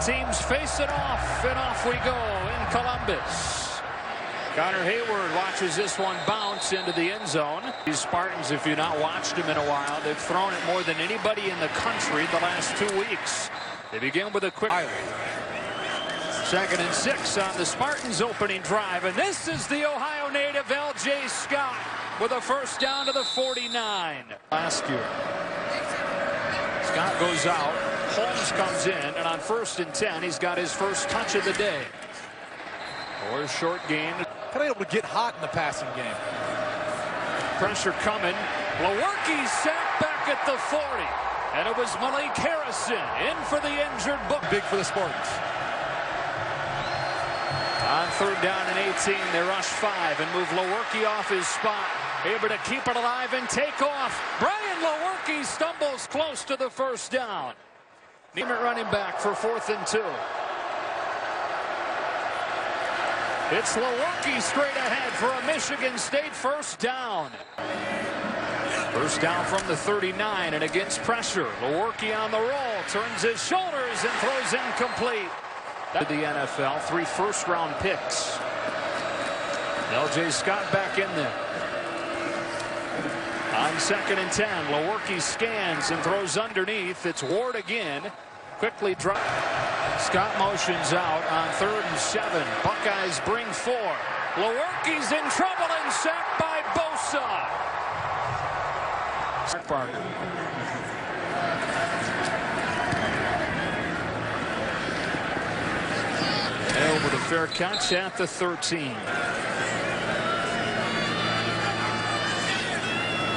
teams face it off, and off we go in Columbus. Connor Hayward watches this one bounce into the end zone. These Spartans, if you've not watched them in a while, they've thrown it more than anybody in the country the last 2 weeks. They begin with a quick 2nd and 6 on the Spartans' opening drive. And this is the Ohio native L.J. Scott with a first down to the 49. Last year. Scott goes out. Holmes comes in. And on 1st and 10, he's got his first touch of the day. Or a short gain. Kind of able to get hot in the passing game. Pressure coming. Lewerke sacked back at the 40. And it was Malik Harrison in for the injured book. Big for the Spartans. On 3rd down and 18, they rush 5 and move Lewerke off his spot. Able to keep it alive and take off. Brian Lewerke stumbles close to the first down. Neiman running back for 4th and 2. It's Lewerke straight ahead for a Michigan State first down. First down from the 39 and against pressure. Lewerke on the roll, turns his shoulders and throws incomplete. That's the NFL, 3 first-round picks. L.J. Scott back in there. On 2nd and 10, Lewerke scans and throws underneath. It's Ward again. Quickly drop. Scott motions out on 3rd and 7. Buckeyes bring 4. Lewerke's in trouble and sacked by Bosa. Parker. Over the fair catch at the 13.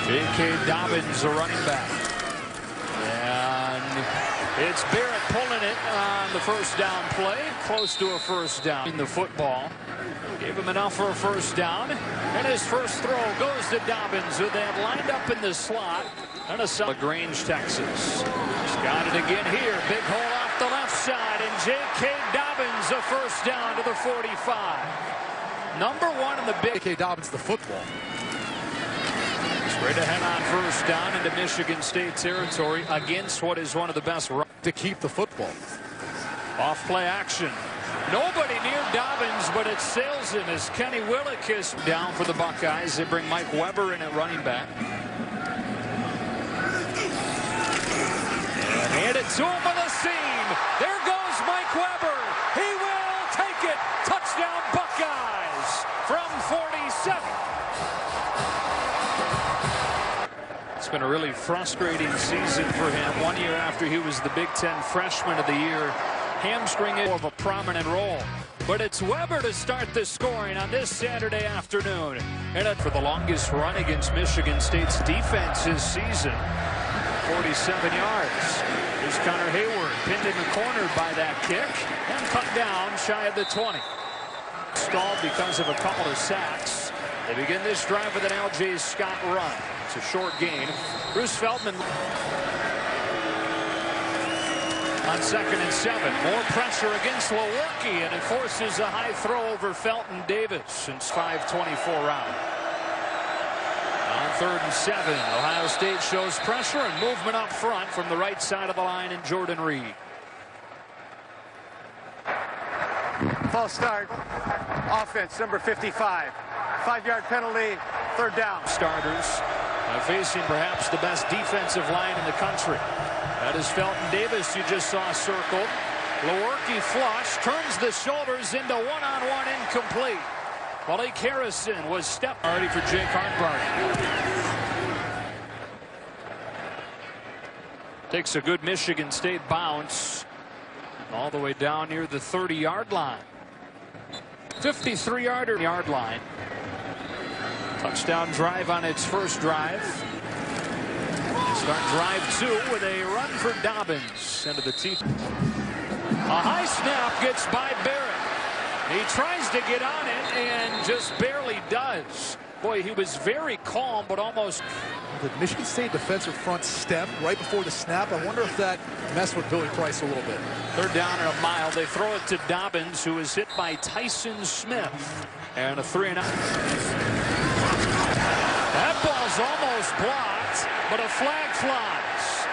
J.K. Dobbins, a running back. And it's Barrett pulling it on the first down play. Close to a first down. In the football. Gave him enough for a first down. And his first throw goes to Dobbins, who they have lined up in the slot. And a LaGrange, Texas. He's got it again here. Big hole off the left side. And J.K. Dobbins, a first down to the 45. Number 1 in the big. J.K. Dobbins, the football. Straight ahead on first down into Michigan State territory against what is one of the best to keep the football. Off play action. Nobody near Dobbins, but it sails him as Kenny Willick is down for the Buckeyes. They bring Mike Weber in at running back. And hand it to him with a seam. There goes Mike Weber. He will take it. Touchdown Buckeyes from 47. It's been a really frustrating season for him. 1 year after he was the Big Ten Freshman of the Year. Hamstring is of a prominent role. But it's Weber to start the scoring on this Saturday afternoon. And for the longest run against Michigan State's defense this season. 47 yards. Here's Connor Hayward pinned in the corner by that kick. And cut down shy of the 20. Stalled because of a couple of sacks. They begin this drive with an L.J. Scott run. It's a short gain. Bruce Feldman on 2nd and 7. More pressure against Lewerke, and it forces a high throw over Felton Davis since 5:24 round. On 3rd and 7, Ohio State shows pressure and movement up front from the right side of the line in Jordan Reed. False start. Offense, number 55. 5-yard penalty, 3rd down. Starters facing perhaps the best defensive line in the country. That is Felton Davis you just saw circled. Lewerke flush, turns the shoulders into one-on-one incomplete. Malik Harrison was stepped already for Jake Hartbarth. Takes a good Michigan State bounce all the way down near the 30-yard line. 53-yard line. Touchdown drive on its first drive. They start drive 2 with a run for Dobbins into the teeth. A high snap gets by Barrett. He tries to get on it and just barely does. Boy, he was very calm, but almost. The Michigan State defensive front step right before the snap. I wonder if that messed with Billy Price a little bit. 3rd down and a mile. They throw it to Dobbins, who is hit by Tyson Smith. And a 3-and-out. That ball's almost blocked, but a flag flies.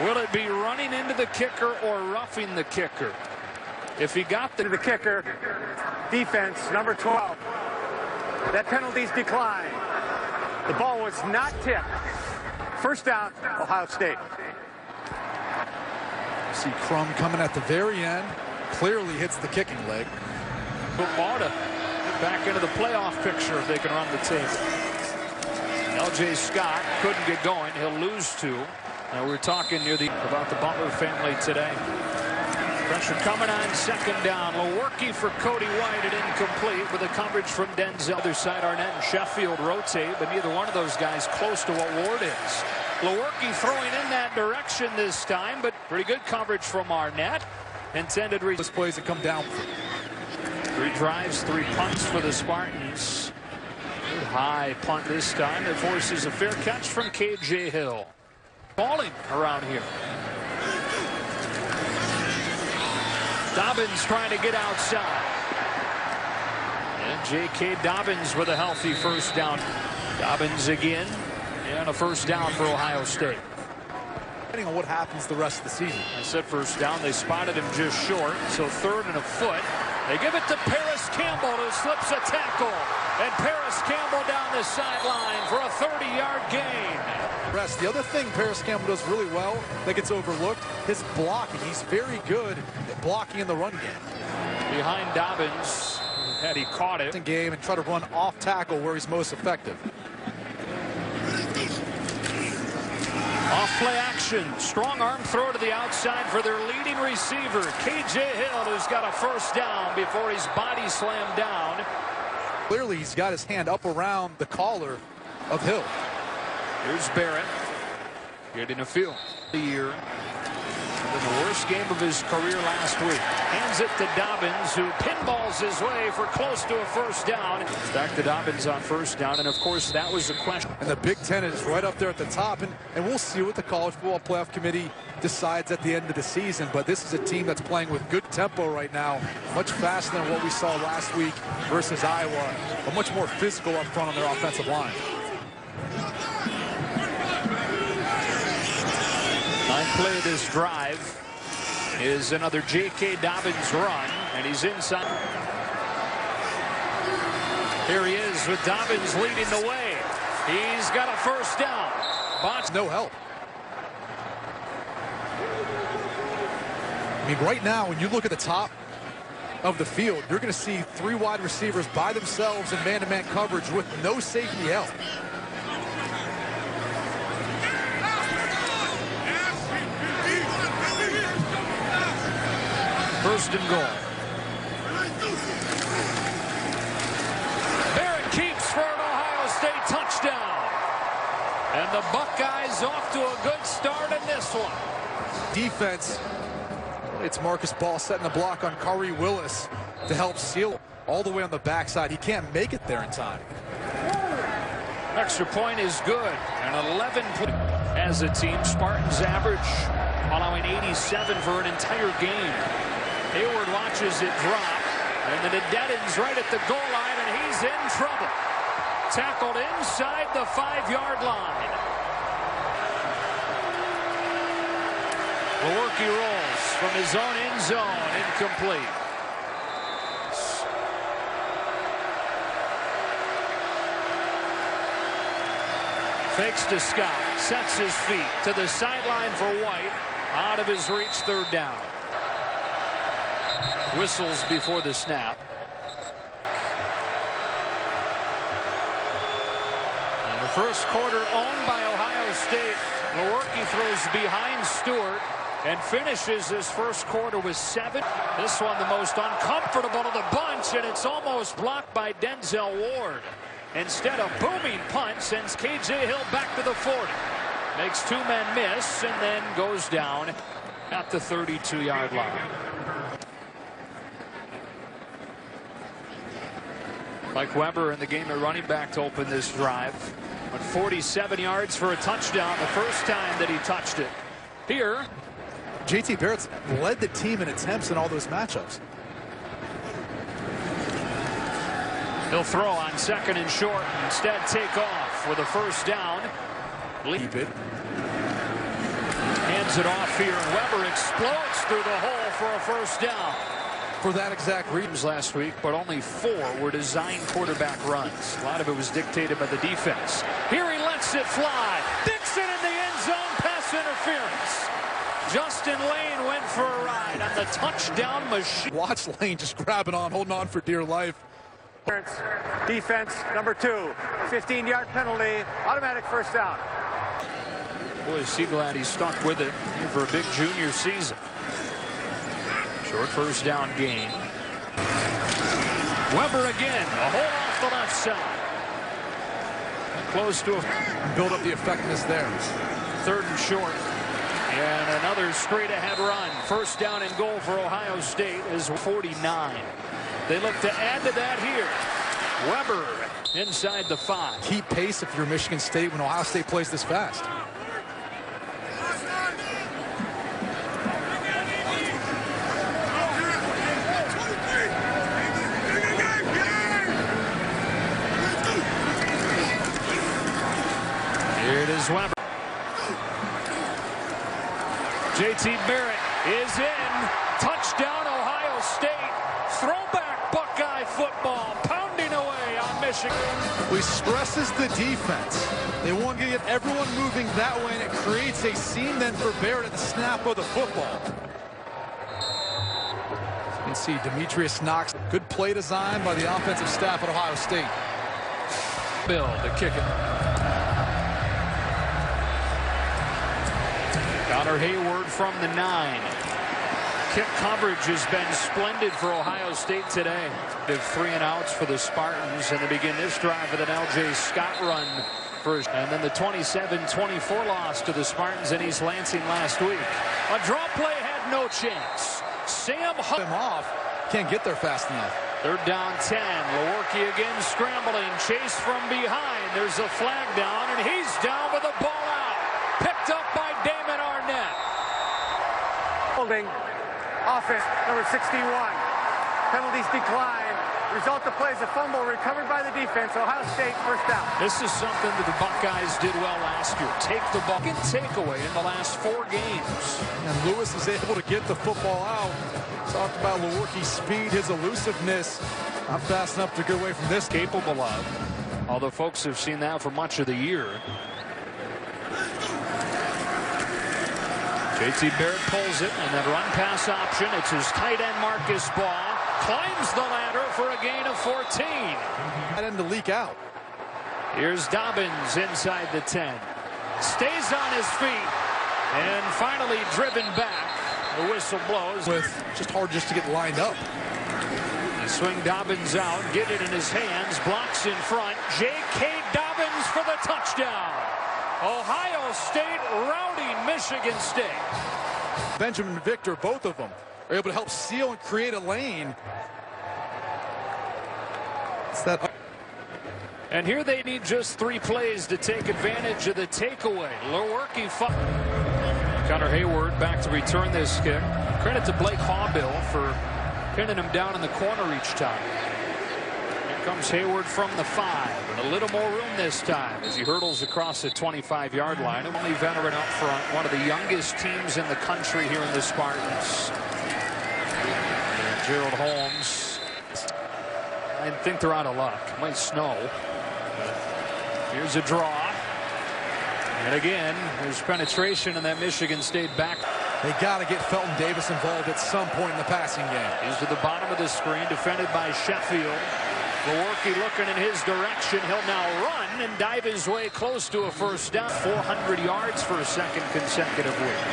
Will it be running into the kicker or roughing the kicker? If he got The kicker, defense, number 12. That penalty's declined. The ball was not tipped. First down, Ohio State. See Crum coming at the very end. Clearly hits the kicking leg. football to back into the playoff picture if they can run the table. L.J. Scott couldn't get going. He'll lose two. Now we're talking about the Butler family today. Pressure coming on second down. Lewerke for Cody White, and incomplete with the coverage from Denzel. Other side, Arnett and Sheffield rotate, but neither one of those guys close to what Ward is. Lewerke throwing in that direction this time, but pretty good coverage from Arnett. Intended plays that come down. 3 drives, 3 punts for the Spartans. Good high punt this time that forces a fair catch from K.J. Hill. Falling around here. Dobbins trying to get outside. And J.K. Dobbins with a healthy first down. Dobbins again. And a first down for Ohio State. Depending on what happens the rest of the season. I said first down. They spotted him just short. So 3rd and a foot. They give it to Paris Campbell, who slips a tackle. And Paris Campbell down the sideline for a 30-yard gain. The other thing Paris Campbell does really well that gets overlooked, his blocking. He's very good at blocking in the run game. Behind Dobbins, had he caught it. Game and try to run off tackle where he's most effective. Off play action. Strong arm throw to the outside for their leading receiver, K.J. Hill, who's got a first down before his body slammed down. Clearly, he's got his hand up around the collar of Hill. Here's Barrett getting a field the year. In the worst game of his career last week. Hands it to Dobbins, who pinballs his way for close to a first down. Back to Dobbins on first down, and of course that was a question. And the Big Ten is right up there at the top, and we'll see what the College Football Playoff Committee decides at the end of the season. But this is a team that's playing with good tempo right now, much faster than what we saw last week versus Iowa, but much more physical up front on their offensive line. Ninth play of this drive is another J.K. Dobbins run, and he's inside. Here he is with Dobbins leading the way. He's got a first down. No help. I mean, right now, when you look at the top of the field, you're going to see 3 wide receivers by themselves in man-to-man coverage with no safety help. First and goal. Barrett keeps for an Ohio State touchdown. And the Buckeyes off to a good start in this one. Defense, it's Marcus Ball setting the block on Khari Willis to help seal all the way on the backside. He can't make it there in time. Extra point is good. And 11 as a team. Spartans average allowing 87 for an entire game. Hayward watches it drop, and then it deadens right at the goal line, and he's in trouble. Tackled inside the 5-yard line. Lewerke rolls from his own end zone, incomplete. Fakes to Scott, sets his feet to the sideline for White. Out of his reach, 3rd down. Whistles before the snap. And the first quarter owned by Ohio State. Lewerke throws behind Stewart and finishes his first quarter with 7. This one the most uncomfortable of the bunch, and it's almost blocked by Denzel Ward. Instead, a booming punt sends K.J. Hill back to the 40. Makes 2 men miss and then goes down at the 32-yard line. Mike Weber in the game at running back to open this drive. Went 47 yards for a touchdown the first time that he touched it. Here, J.T. Barrett's led the team in attempts in all those matchups. He'll throw on 2nd and short. Instead, take off with a first down. Keep it. Hands it off here. Weber explodes through the hole for a first down. For that exact reason Last week, but only 4 were designed quarterback runs. A lot of it was dictated by the defense. Here he lets it fly. Dixon in the end zone, pass interference. Justin Lane went for a ride on the touchdown machine. Watch Lane just grabbing on, holding on for dear life. Defense number 2, 15-yard penalty, automatic first down. Boy, is he glad he stuck with it for a big junior season. Short first down gain. Weber again, a hole off the left side. Close to a build up the effectiveness there. 3rd and short. And another straight ahead run. First down and goal for Ohio State is 49. They look to add to that here. Weber inside the 5. Keep pace if you're Michigan State when Ohio State plays this fast. Here it is, Weber. J.T. Barrett is in. Touchdown, Ohio State. Throwback Buckeye football. Pounding away on Michigan. He stresses the defense. They want to get everyone moving that way, and it creates a seam then for Barrett at the snap of the football. You can see Demetrius Knox. Good play design by the offensive staff at Ohio State. Bill to kick it. Connor Hayward from the 9. Kick coverage has been splendid for Ohio State today. They have 3 and outs for the Spartans, and they begin this drive with an L.J. Scott run first. And then the 27-24 loss to the Spartans in East Lansing last week. A draw play had no chance. Sam Huff him off. Can't get there fast enough. 3rd down 10. Lewerke again scrambling. Chase from behind. There's a flag down, and he's down with the ball out. Picked up by Damon Arnett. Holding. Offense number 61. Penalties decline. Result of play is a fumble recovered by the defense. Ohio State first down. This is something that the Buckeyes did well last year. Take the ball and takeaway in the last 4 games. And Lewis is able to get the football out. Talked about Lewerke's speed, his elusiveness. Not fast enough to get away from this. Capable of. Although folks have seen that for much of the year. J.T. Barrett pulls it, and then run pass option. It's his tight end Marcus Ball. Climbs the ladder for a gain of 14. That end to leak out. Here's Dobbins inside the 10. Stays on his feet. And finally driven back. The whistle blows. With just hard just to get lined up. They swing Dobbins out, get it in his hands, blocks in front. J.K. Dobbins for the touchdown. Ohio State routing Michigan State. Benjamin Victor, both of them, are able to help seal and create a lane. It's that. And here they need just 3 plays to take advantage of the takeaway. Lewerke. Connor Hayward back to return this kick. Credit to Blake Hawbill for pinning him down in the corner each time. Here comes Hayward from the 5, and a little more room this time as he hurdles across the 25-yard line. Only veteran up front, one of the youngest teams in the country here in the Spartans. And Gerald Holmes. I think they're out of luck. It might snow. Here's a draw. And again, there's penetration in that Michigan State back. They got to get Felton Davis involved at some point in the passing game. He's to the bottom of the screen, defended by Sheffield. Lewerke looking in his direction. He'll now run and dive his way close to a first down. 400 yards for a second consecutive week.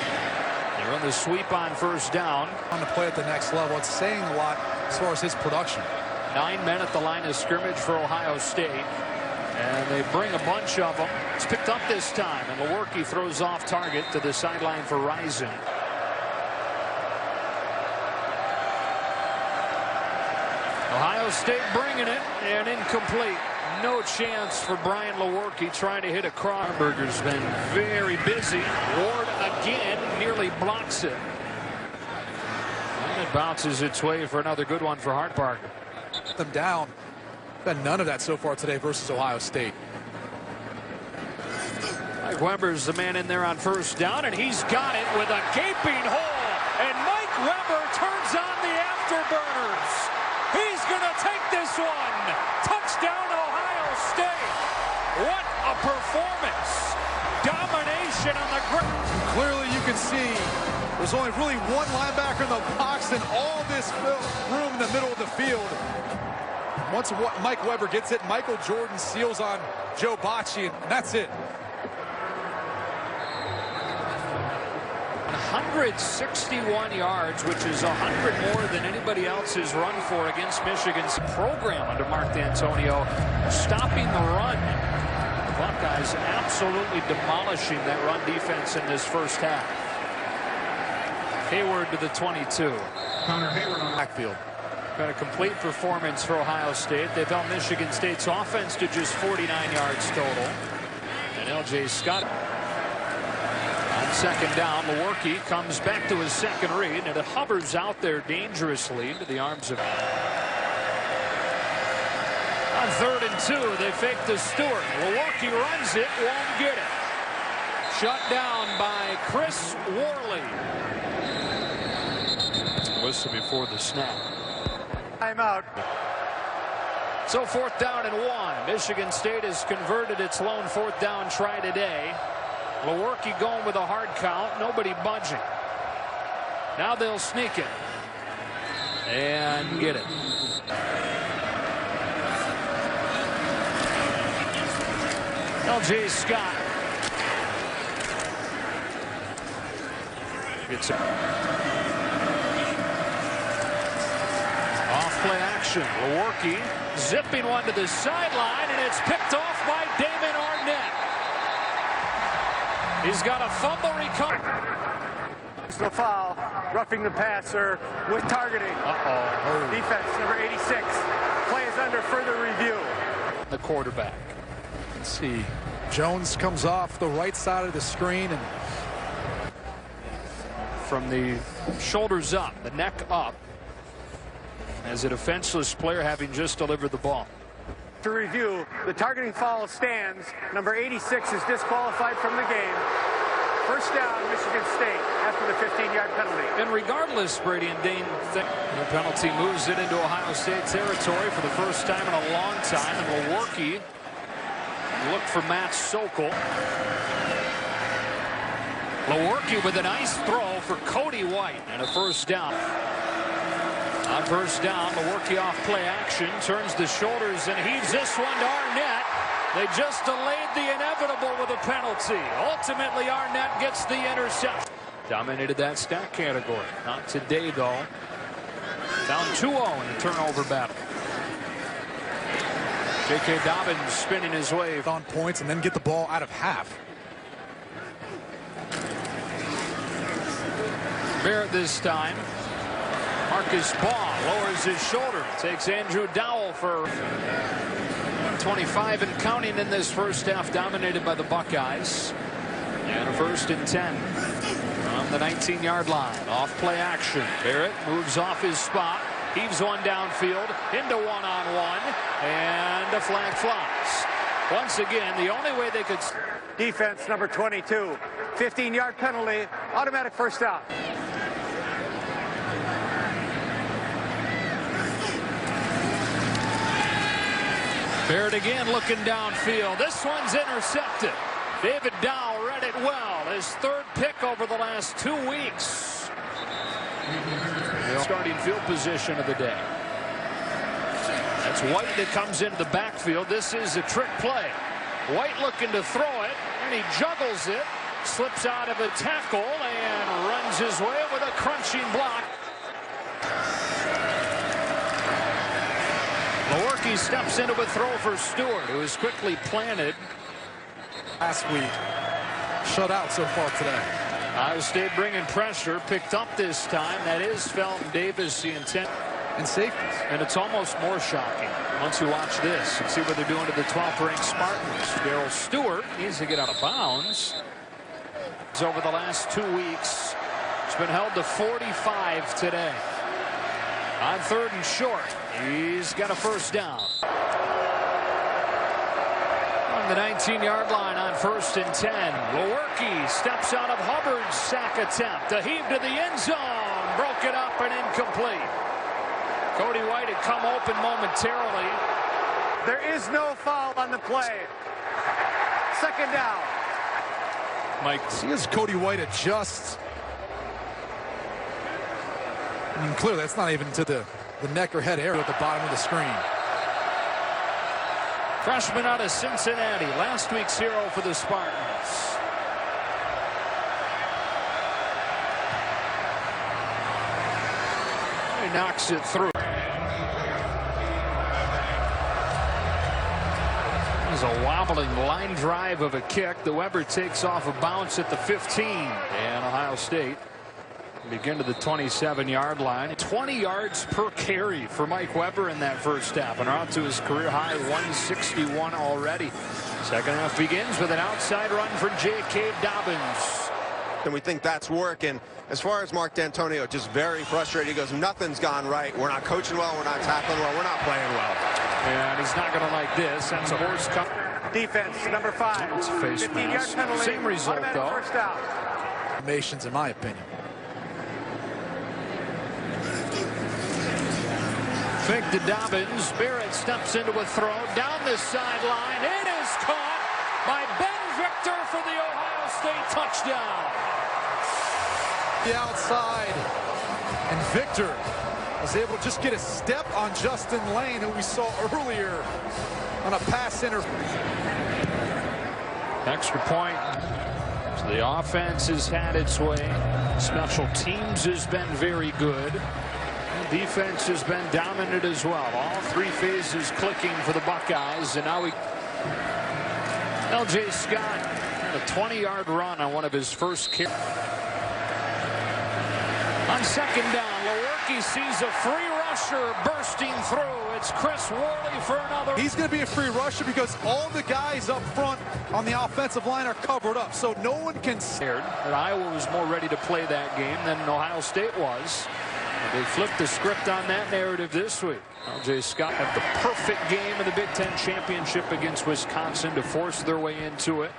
They're on the sweep on first down. On to play at the next level. It's saying a lot as far as his production. 9 men at the line of scrimmage for Ohio State. And they bring a bunch of them. It's picked up this time, and Lewerke throws off target to the sideline for Rising. Ohio State bringing it, and incomplete. No chance for Brian Lewerke trying to hit a cross. Harburger's been very busy. Ward again nearly blocks it. And it bounces its way for another good one for Hartbarger. Them down. Been none of that so far today versus Ohio Site. Weber's the man in there on first down, and he's got it with a gaping hole. And Mike Weber turns on the afterburners. He's going to take this one. Touchdown, Ohio State. What a performance. Domination on the ground. Clearly you can see there's only really one linebacker in the box and all this room in the middle of the field. Once Mike Weber gets it, Michael Jordan seals on Joe Bocci, and that's it. 161 yards, which is 100 more than anybody else has run for against Michigan's program under Mark D'Antonio, stopping the run. The Buckeyes absolutely demolishing that run defense in this first half. Hayward to the 22. Connor Hayward on the backfield. Got a complete performance for Ohio State. They've held Michigan State's offense to just 49 yards total. And L.J. Scott on second down. Lewerke comes back to his second read, and it hovers out there dangerously into the arms of. On 3rd and 2, they fake to Stewart. Lewerke runs it, won't get it. Shut down by Chris Worley. Whistle before the snap. Timeout. So 4th down and 1. Michigan State has converted its lone 4th down try today. Lewerke going with a hard count. Nobody budging. Now they'll sneak it. And get it. L.J. Scott. Gets it. Off-play action. Lewerke zipping one to the sideline, and it's picked off by Damon Arnett. He's got a fumble recovery. No foul. Roughing the passer with targeting. Defense number 86. Play is under further review. The quarterback. Let's see. Jones comes off the right side of the screen, and from the shoulders up, the neck up, as a defenseless player having just delivered the ball. To review, the targeting foul stands. Number 86 is disqualified from the game. First down, Michigan State after the 15-yard penalty. And regardless, Brady and Dane, the penalty moves it into Ohio State territory for the first time in a long time. And Lewerke looked for Matt Sokol. Lewerke with a nice throw for Cody White and a first down. On first down, Lewerke off play action, turns the shoulders and heaves this one to Arnett. They just delayed the inevitable with a penalty. Ultimately, Arnett gets the interception. Dominated that stat category. Not today, though. Down 2-0 in the turnover battle. J.K. Dobbins spinning his way on points and then get the ball out of half. Barrett this time. Marcus Baugh lowers his shoulder. Takes Andrew Dowell for 25 and counting in this first half, dominated by the Buckeyes. And a 1st and 10 from the 19-yard line. Off play action. Barrett moves off his spot. Heaves one downfield into one-on-one. And a flag flies. Once again, the only way they could. Defense number 22. 15-yard penalty. Automatic first down. Barrett again looking downfield. This one's intercepted. David Dowell read it well. His 3rd pick over the last 2 weeks. Starting field position of the day. That's White that comes into the backfield. This is a trick play. White looking to throw it, and he juggles it. Slips out of a tackle and runs his way with a crunching block. Lewerke steps into a throw for Stewart, who is quickly planted. Last week, shut out so far today. Ohio State bringing pressure, picked up this time. That is Felton Davis, the intent. And safeties. And it's almost more shocking once you watch this and see what they're doing to the 12th-ranked Spartans. Darrell Stewart needs to get out of bounds. Over the last 2 weeks, it's been held to 45 today. On 3rd and short, he's got a first down. On the 19-yard line on 1st and 10. Lewerke steps out of Hubbard's sack attempt. A heave to the end zone. Broke it up and incomplete. Cody White had come open momentarily. There is no foul on the play. 2nd down. Mike, see as Cody White adjusts. I mean, clearly that's not even to the neck or head area at the bottom of the screen. Freshman out of Cincinnati, last week's hero for the Spartans. He knocks it through. There's a wobbling line drive of a kick. The Weber takes off a bounce at the 15. And Ohio State begin to the 27-yard line. 20 yards per carry for Mike Weber in that first half, and out to his career high 161 already. Second half begins with an outside run for J.K. Dobbins. And we think that's working. As far as Mark D'Antonio, just very frustrated. He goes, nothing's gone right. We're not coaching well. We're not tackling well. We're not playing well. And he's not going to like this. That's a horse cut. Defense, number 5. It's a face 15-yard penalty. Same result, though. First down. Formations, in my opinion. Fake to Dobbins. Barrett steps into a throw down the sideline. It is caught by Ben Victor for the Ohio State touchdown. The outside, and Victor was able to just get a step on Justin Lane, who we saw earlier on a pass interference. Extra point. So the offense has had its way. Special teams has been very good. Defense has been dominant as well. All 3 phases clicking for the Buckeyes. And now L.J. Scott had a 20-yard run on one of his first carries. On 2nd down, Lewerke sees a free rusher bursting through. It's Chris Worley for another. He's going to be a free rusher because all the guys up front on the offensive line are covered up, so no one can. That Iowa was more ready to play that game than Ohio State was. They flipped the script on that narrative this week. L.J. Scott had the perfect game in the Big Ten Championship against Wisconsin to force their way into it.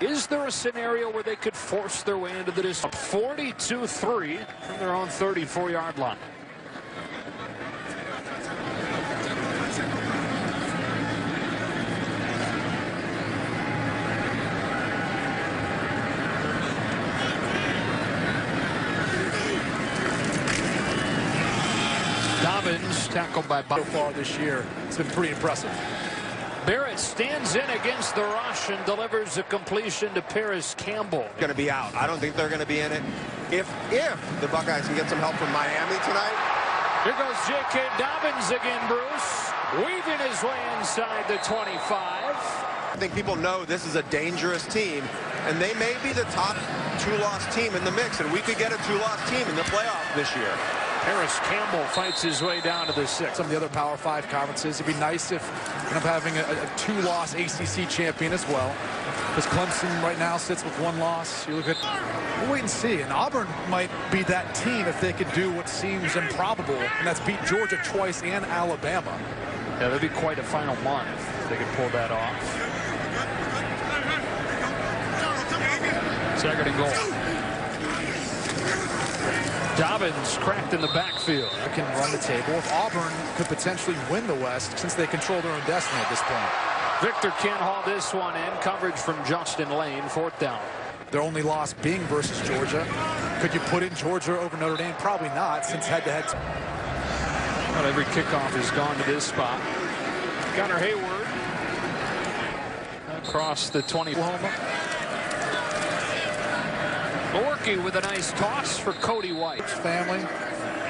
Is there a scenario where they could force their way into the distance? 42-3 from their own 34-yard line. Dobbins tackled by So far this year, it's been pretty impressive. Barrett stands in against the rush and delivers a completion to Paris Campbell. Going to be out. I don't think they're going to be in it. If the Buckeyes can get some help from Miami tonight. Here goes J.K. Dobbins again, Bruce. Weaving his way inside the 25. I think people know this is a dangerous team, and they may be the top 2-loss team in the mix, and we could get a 2-loss team in the playoff this year. Paris Campbell fights his way down to the 6. Some of the other Power 5 conferences, it'd be nice if we end up having a 2-loss ACC champion as well. Because Clemson right now sits with 1 loss. You look at, we'll wait and see. And Auburn might be that team if they could do what seems improbable, and that's beat Georgia twice and Alabama. Yeah, that'd be quite a final month if they could pull that off. 2nd and goal. Dobbins cracked in the backfield. They can run the table. If Auburn could potentially win the West, since they control their own destiny at this point. Victor can't haul this one in. Coverage from Justin Lane. 4th down. Their only loss being versus Georgia. Could you put in Georgia over Notre Dame? Probably not, since head-to-head. Not every kickoff has gone to this spot. Gunnar Hayward across the 20. Oklahoma. Lewerke with a nice toss for Cody White. Family,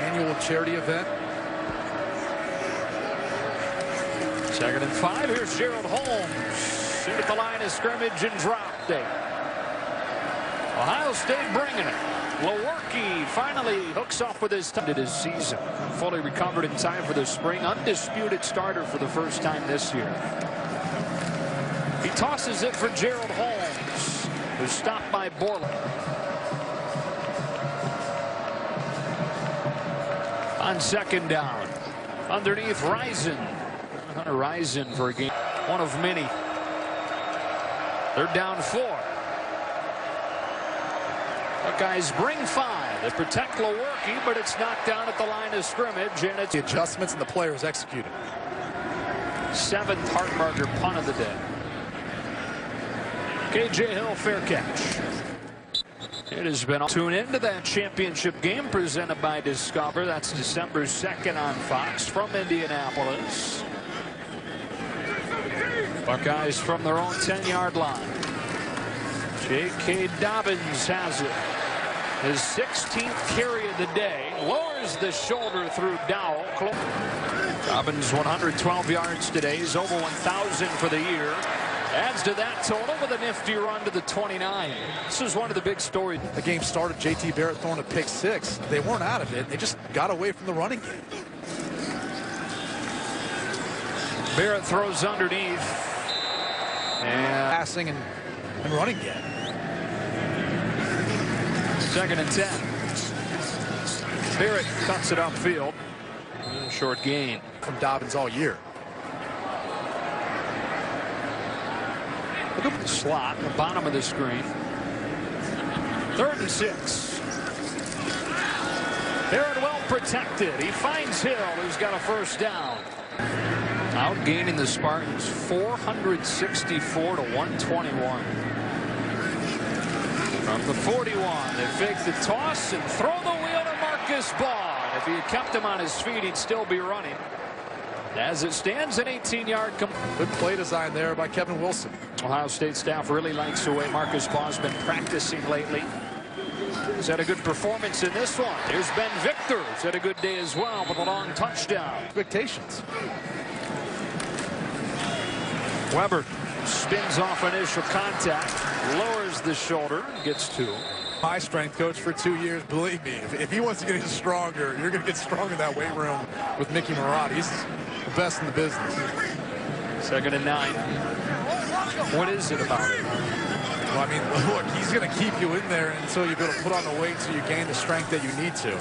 annual charity event. 2nd and 5. Here's Gerald Holmes. In at the line of scrimmage and dropped it. Ohio State bringing it. Lewerke finally hooks off with his time. His season. Fully recovered in time for the spring. Undisputed starter for the first time this year. He tosses it for Gerald Holmes, who's stopped by Borland. On 2nd down, underneath Risen. Hunter Risen for a game. One of many. They're down 4. Buckeyes bring 5. They protect Lewerke, but it's knocked down at the line of scrimmage, and it's The adjustments and the players executed. 7th Hartmarker punt of the day. KJ Hill, fair catch. It has been. Tune into that championship game presented by Discover. That's December 2nd on Fox from Indianapolis. Buckeyes from their own 10-yard line. J.K. Dobbins has it. His 16th carry of the day. Lowers the shoulder through Dowell. Dobbins 112 yards today. He's over 1,000 for the year. Adds to that total with a nifty run to the 29. This is one of the big stories. The game started, J.T. Barrett throwing a pick 6. They weren't out of it. They just got away from the running game. Barrett throws underneath. And Passing and running game. 2nd and 10. Barrett cuts it upfield. Short gain From Dobbins all year. Look at the slot, the bottom of the screen. 3rd and 6. Barrett well protected. He finds Hill, who's got a first down. Outgaining the Spartans 464 to 121. From the 41, they fake the toss and throw the wheel to Marcus Ball. If he had kept him on his feet, he'd still be running. As it stands, an 18-yard. Good play design there by Kevin Wilson. Ohio State staff really likes the way Marcus Ball's been practicing lately. He's had a good performance in this one. There's Ben Victor. He's had a good day as well with a long touchdown. Expectations. Weber spins off initial contact, lowers the shoulder, gets 2. My strength coach for 2 years. Believe me, if he wants to get stronger, you're going to get strong in that weight room with Mickey Marotti. He's the best in the business. 2nd and 9. What is it about it? Well, I mean, look, he's going to keep you in there until you're going to put on the weight so you gain the strength that you need to.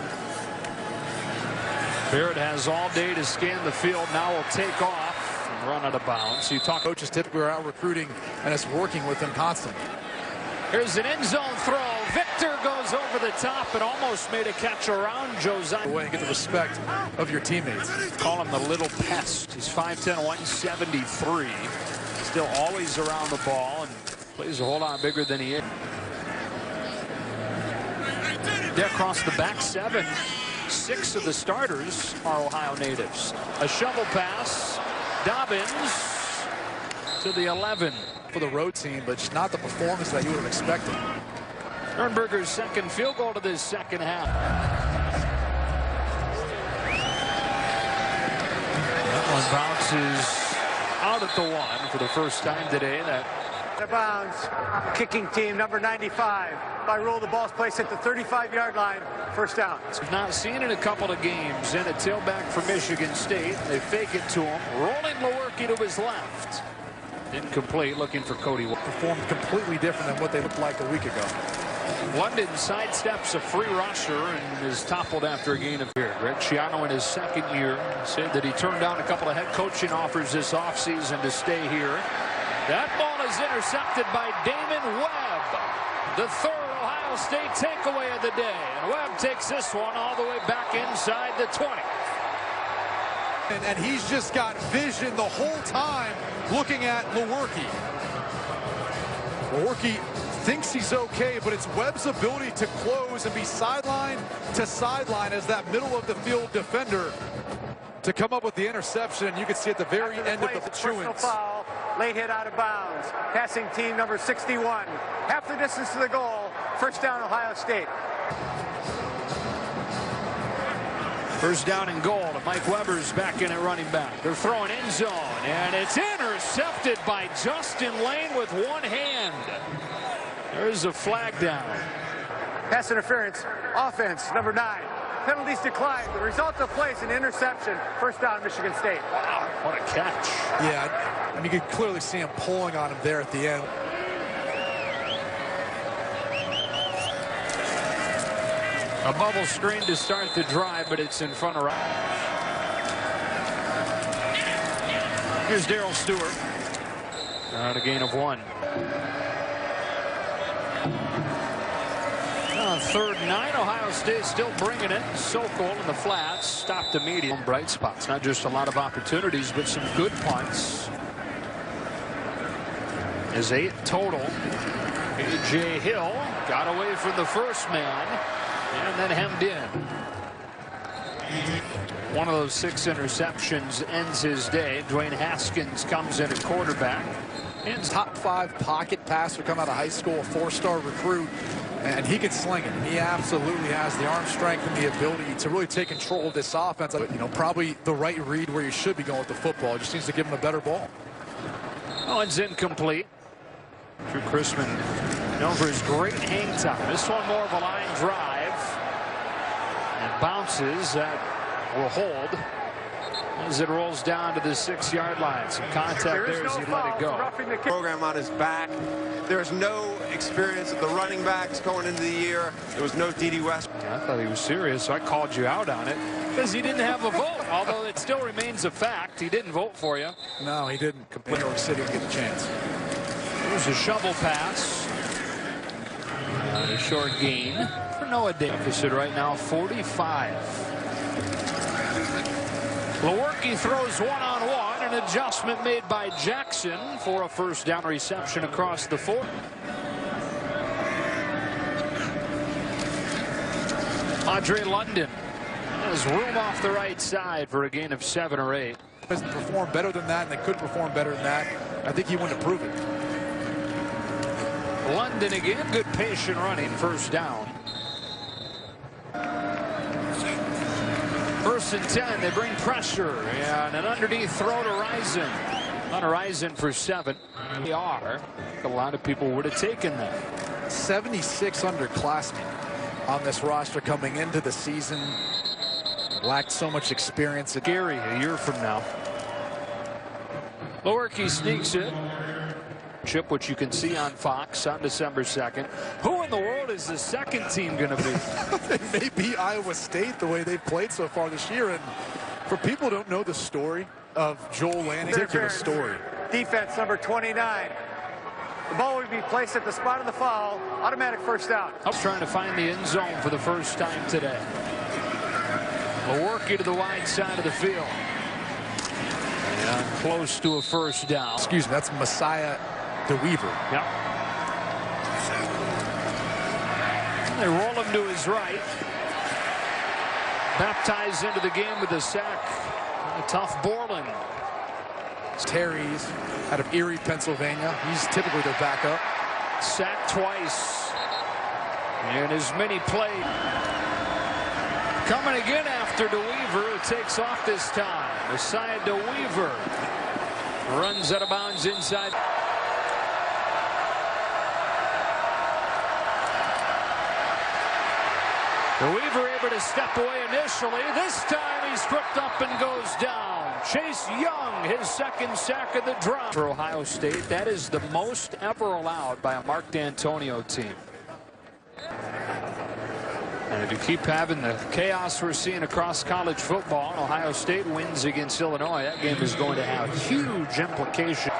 Barrett has all day to scan the field. Now will take off and run out of bounds. So you talk. Coaches typically are out recruiting, and it's working with them constantly. Here's an end zone throw. Victor goes over the top and almost made a catch around Josiah. Way and get the respect of your teammates. Call him the little pest. He's 5'10", 173. Still always around the ball and plays a whole lot bigger than he is. There across the back 7. 6 of the starters are Ohio natives. A shovel pass. Dobbins to the 11. For the road team, but just not the performance that you would have expected. Sternberger's 2nd field goal to this 2nd half. That one bounces out at the 1 for the first time today. That Out of bounds. Kicking team number 95. By rule, the ball's placed at the 35-yard line. First down. we've not seen in a couple of games. And a tailback for Michigan State. They fake it to him. Rolling Lewerke to his left. Incomplete, looking for Cody. Performed completely different than what they looked like a week ago. London sidesteps a free rusher and is toppled after a gain of here. Greg Schiano in his 2nd year said that he turned down a couple of head coaching offers this offseason to stay here. That ball is intercepted by Damon Webb. The 3rd Ohio State takeaway of the day. And Webb takes this one all the way back inside the 20. And he's just got vision the whole time looking at Lewerke. Lewerke thinks he's okay, but it's Webb's ability to close and be sideline to sideline as that middle of the field defender to come up with the interception. You can see at the very end of the personal foul, late hit out of bounds. Passing team number 61. Half the distance to the goal. First down, Ohio State. First down and goal. And Mike Weber's back in at running back. They're throwing end zone, and it's intercepted by Justin Lane with one hand. There's a flag down. Pass interference. Offense, number 9. Penalties declined. The result of play is an interception. First down, Michigan State. Wow, what a catch. Yeah, I mean, you could clearly see him pulling on him there at the end. A bubble screen to start the drive, but it's in front of. Here's Darrell Stewart. On a gain of 1. On 3rd and 9, Ohio State still bringing it. Sokol in the flats, stopped immediately. Bright spots, not just a lot of opportunities, but some good punts. Is 8 total. A.J. Hill got away from the first man and then hemmed in. One of those 6 interceptions ends his day. Dwayne Haskins comes in at quarterback. And top 5 pocket passer, come out of high school, a 4-star recruit, and he can sling it. He absolutely has the arm strength and the ability to really take control of this offense. You know, probably the right read where you should be going with the football. Just needs to give him a better ball. Oh, it's incomplete. Drew Chrisman, known for his great hang time. This one more of a line drive. And bounces that will hold as it rolls down to the 6-yard line. Some contact there as he let it go. Program on his back. There's no experience of the running backs going into the year. There was no D.D. West. I thought he was serious, so I called you out on it because he didn't have a vote. Although it still remains a fact, he didn't vote for you. No, he didn't. New York City get a chance. There's a shovel pass. A short gain for Noah Davis at right now 45. Lewerke throws one-on-one. An adjustment made by Jackson for a first down reception across the 4. Andre London has room off the right side for a gain of 7 or 8. Doesn't perform better than that, and they could perform better than that. I think he wouldn't have proven it. London again, good patient running, first down. 1st and 10, they bring pressure, and an underneath throw to Risen. On Risen for 7. They are. A lot of people would have taken that. 76 underclassmen on this roster coming into the season. Lacked so much experience. Gary a year from now. Lewerke sneaks it. Chip, which you can see on Fox on December 2nd. Who in the world is the second team going to be? It may be Iowa State, the way they've played so far this year. And for people who don't know the story of Joel Lanning, ridiculous story. Defense number 29. The ball will be placed at the spot of the foul. Automatic first down. I'm trying to find the end zone for the first time today. Lewerke to the wide side of the field. And close to a first down. Excuse me, that's Messiah DeWeaver. Yep. They roll him to his right. Baptized into the game with a sack. A tough Borland. Terry's out of Erie, Pennsylvania. He's typically their backup. Sacked twice. And as many played. Coming again after DeWeaver, who takes off this time. Messiah DeWeaver runs out of bounds inside. DeWeaver able to step away initially. This time he's tripped up and goes down. Chase Young, his 2nd sack of the drive. For Ohio State, that is the most ever allowed by a Mark D'Antonio team. And if you keep having the chaos we're seeing across college football, Ohio State wins against Illinois, that game is going to have huge implications.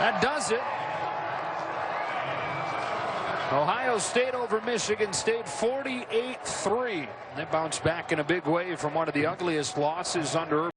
That does it. Ohio State over Michigan State 48-3. They bounce back in a big way from one of the ugliest losses under